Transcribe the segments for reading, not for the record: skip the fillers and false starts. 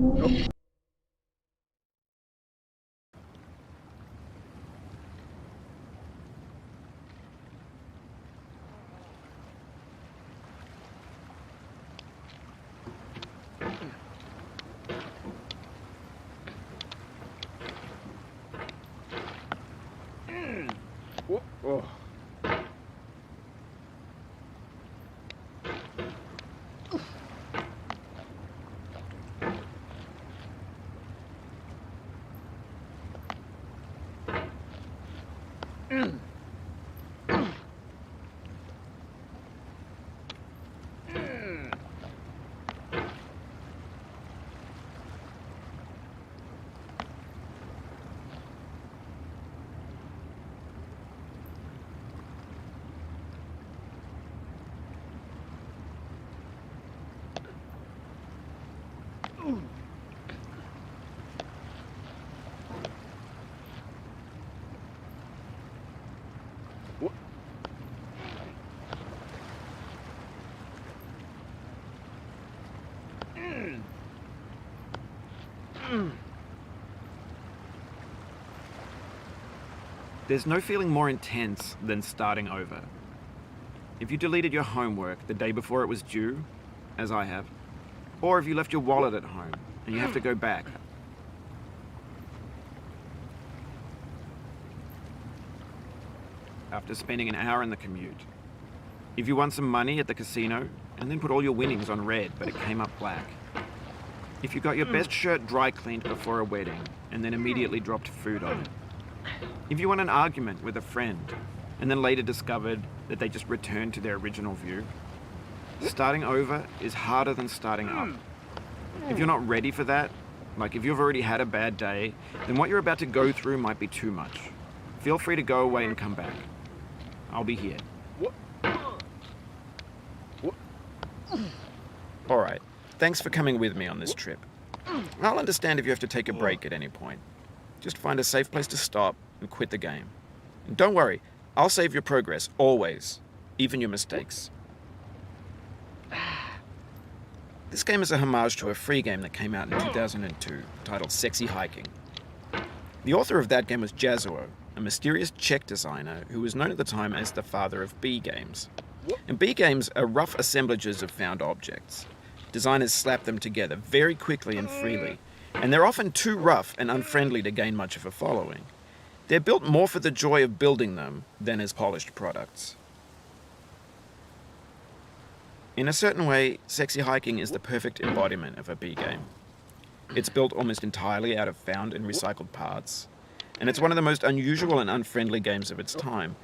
Oh. There's no feeling more intense than starting over. If you deleted your homework the day before it was due, as I have, or if you left your wallet at home and you have to go back. After spending an hour in the commute. If you won some money at the casino and then put all your winnings on red but it came up black. If you got your best shirt dry cleaned before a wedding and then immediately dropped food on it. If you won an argument with a friend and then later discovered that they just returned to their original view. Starting over is harder than starting up. If you're not ready for that, like if you've already had a bad day, then what you're about to go through might be too much. Feel free to go away and come back. I'll be here. Alright, thanks for coming with me on this trip. I'll understand if you have to take a break at any point. Just find a safe place to stop and quit the game. And don't worry, I'll save your progress, always. Even your mistakes. This game is a homage to a free game that came out in 2002, titled Sexy Hiking. The author of that game was Jazuo, a mysterious Czech designer who was known at the time as the father of B games. And B games are rough assemblages of found objects. Designers slap them together very quickly and freely, and they're often too rough and unfriendly to gain much of a following. They're built more for the joy of building them than as polished products. In a certain way, Sexy Hiking is the perfect embodiment of a B game. It's built almost entirely out of found and recycled parts, and it's one of the most unusual and unfriendly games of its time.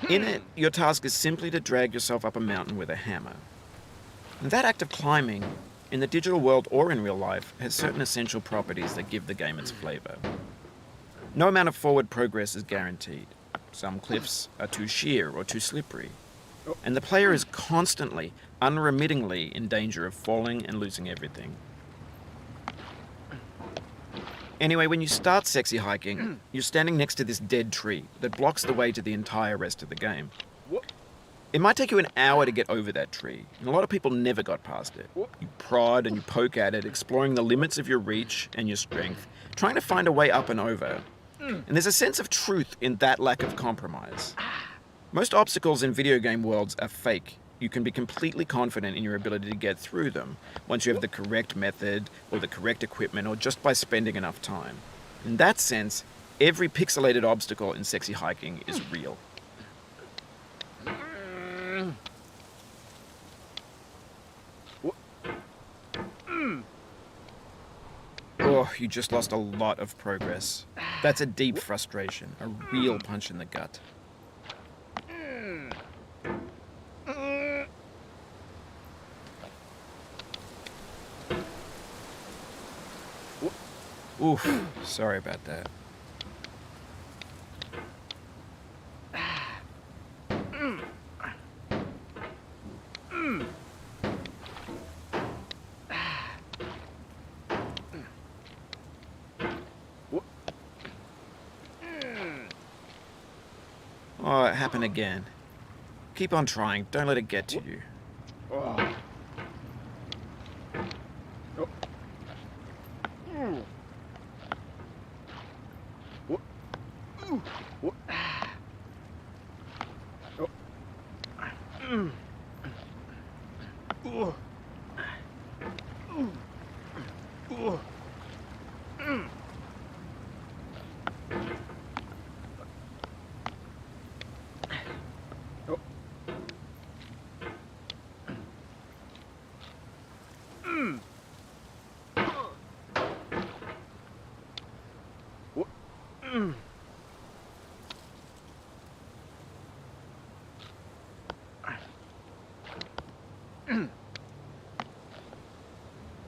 In it, your task is simply to drag yourself up a mountain with a hammer. And that act of climbing, in the digital world or in real life, has certain essential properties that give the game its flavor. No amount of forward progress is guaranteed. Some cliffs are too sheer or too slippery. And the player is constantly, unremittingly in danger of falling and losing everything. Anyway, when you start Sexy Hiking, you're standing next to this dead tree that blocks the way to the entire rest of the game. It might take you an hour to get over that tree, and a lot of people never got past it. You prod and you poke at it, exploring the limits of your reach and your strength, trying to find a way up and over. And there's a sense of truth in that lack of compromise. Most obstacles in video game worlds are fake. You can be completely confident in your ability to get through them once you have the correct method or the correct equipment or just by spending enough time. In that sense, every pixelated obstacle in Sexy Hiking is real. Oh, you just lost a lot of progress. That's a deep frustration, a real punch in the gut. Oof, sorry about that. Oh, it happened again. Keep on trying, don't let it get to you.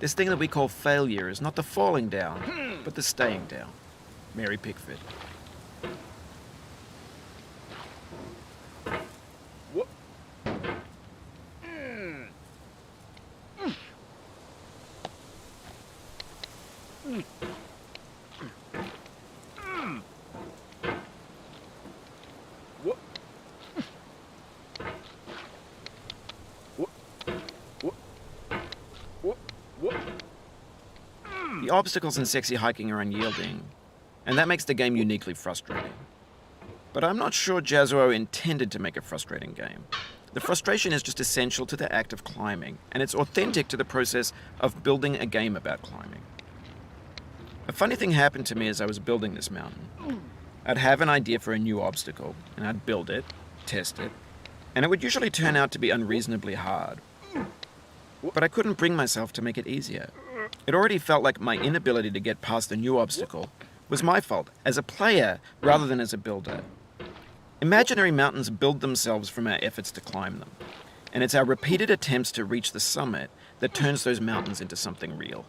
This thing that we call failure is not the falling down, but the staying down. Mary Pickford. The obstacles in sexy hiking are unyielding, and that makes the game uniquely frustrating. But I'm not sure Jazuo intended to make a frustrating game. The frustration is just essential to the act of climbing, and it's authentic to the process of building a game about climbing. A funny thing happened to me as I was building this mountain. I'd have an idea for a new obstacle, and I'd build it, test it, and it would usually turn out to be unreasonably hard. But I couldn't bring myself to make it easier. It already felt like my inability to get past the new obstacle was my fault as a player rather than as a builder. Imaginary mountains build themselves from our efforts to climb them, and it's our repeated attempts to reach the summit that turns those mountains into something real.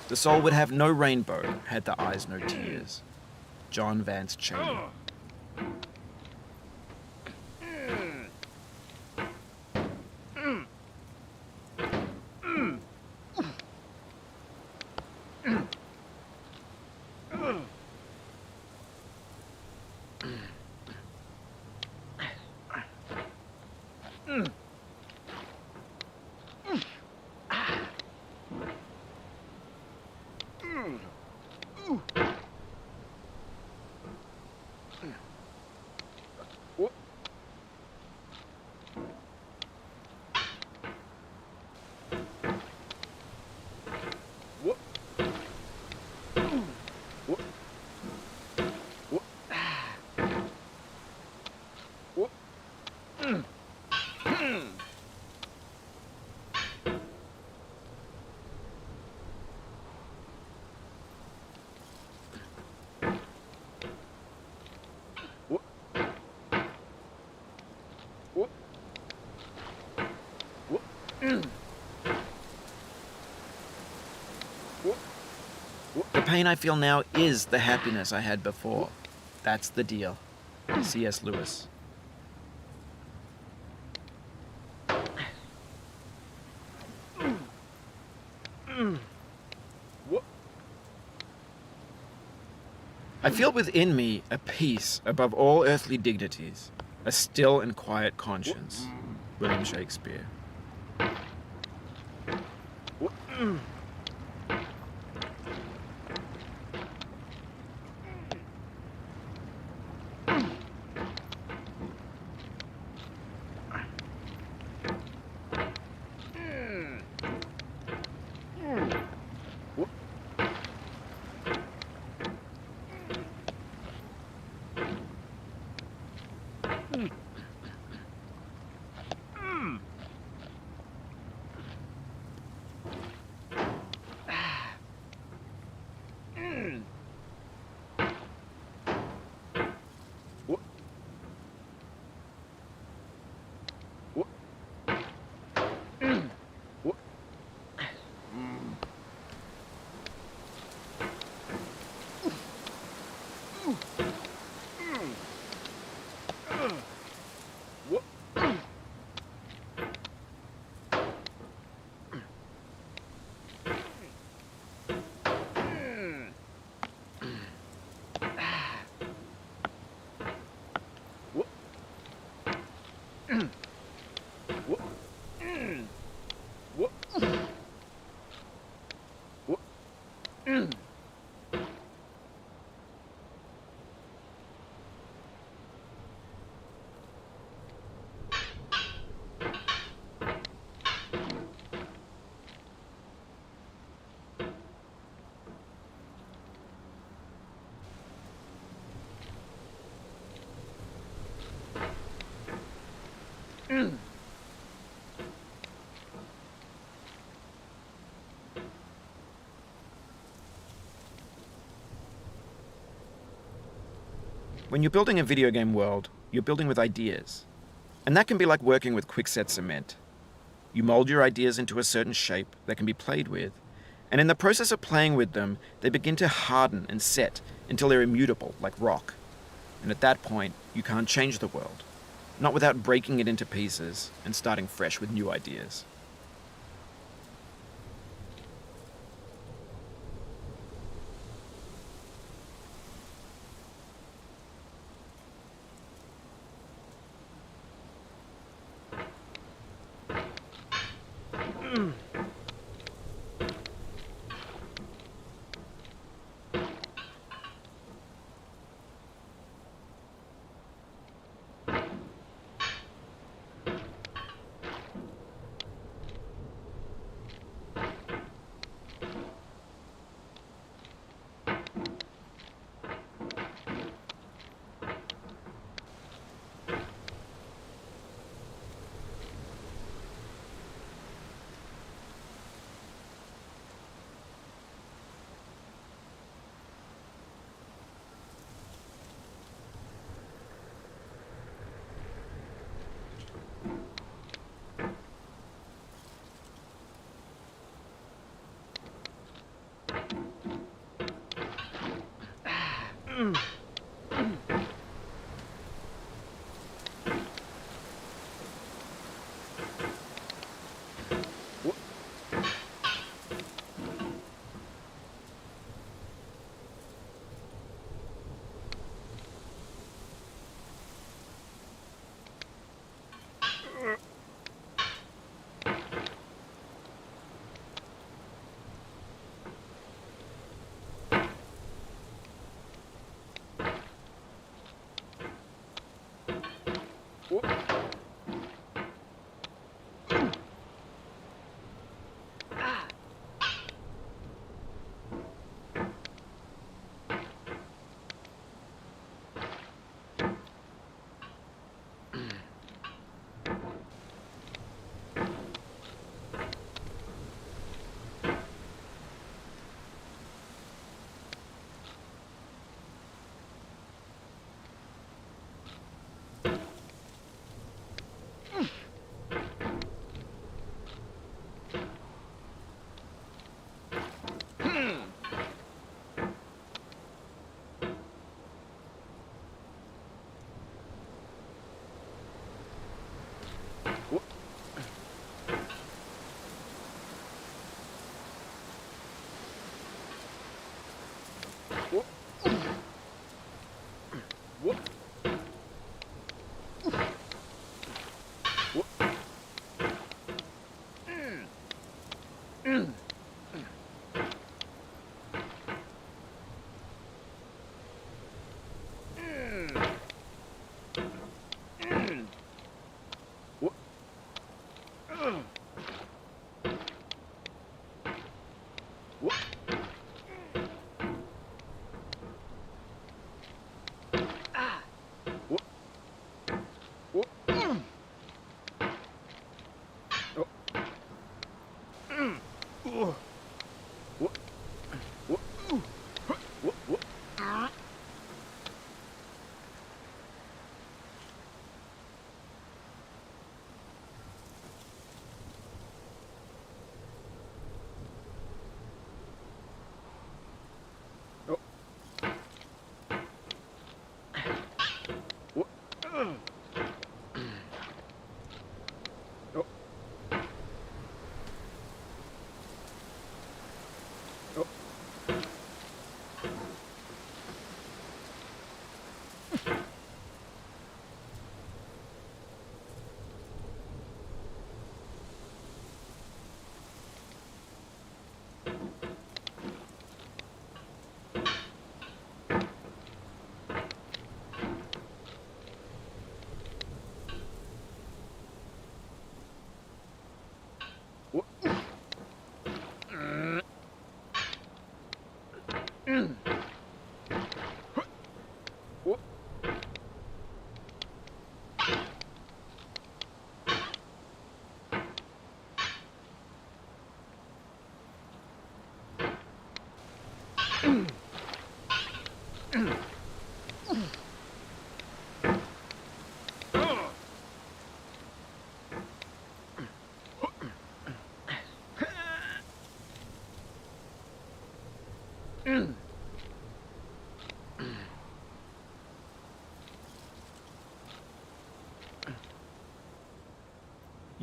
The soul would have no rainbow, had the eyes no tears. John Vance Cheney. The pain I feel now is the happiness I had before. That's the deal. C.S. Lewis. I feel within me a peace above all earthly dignities, a still and quiet conscience. William Shakespeare. When you're building a video game world, you're building with ideas. And that can be like working with quickset cement. You mold your ideas into a certain shape that can be played with, and in the process of playing with them, they begin to harden and set until they're immutable, like rock. And at that point, you can't change the world, not without breaking it into pieces and starting fresh with new ideas.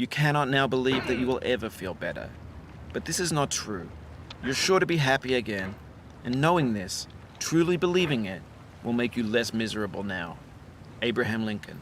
You cannot now believe that you will ever feel better. But this is not true. You're sure to be happy again, and knowing this, truly believing it, will make you less miserable now. Abraham Lincoln.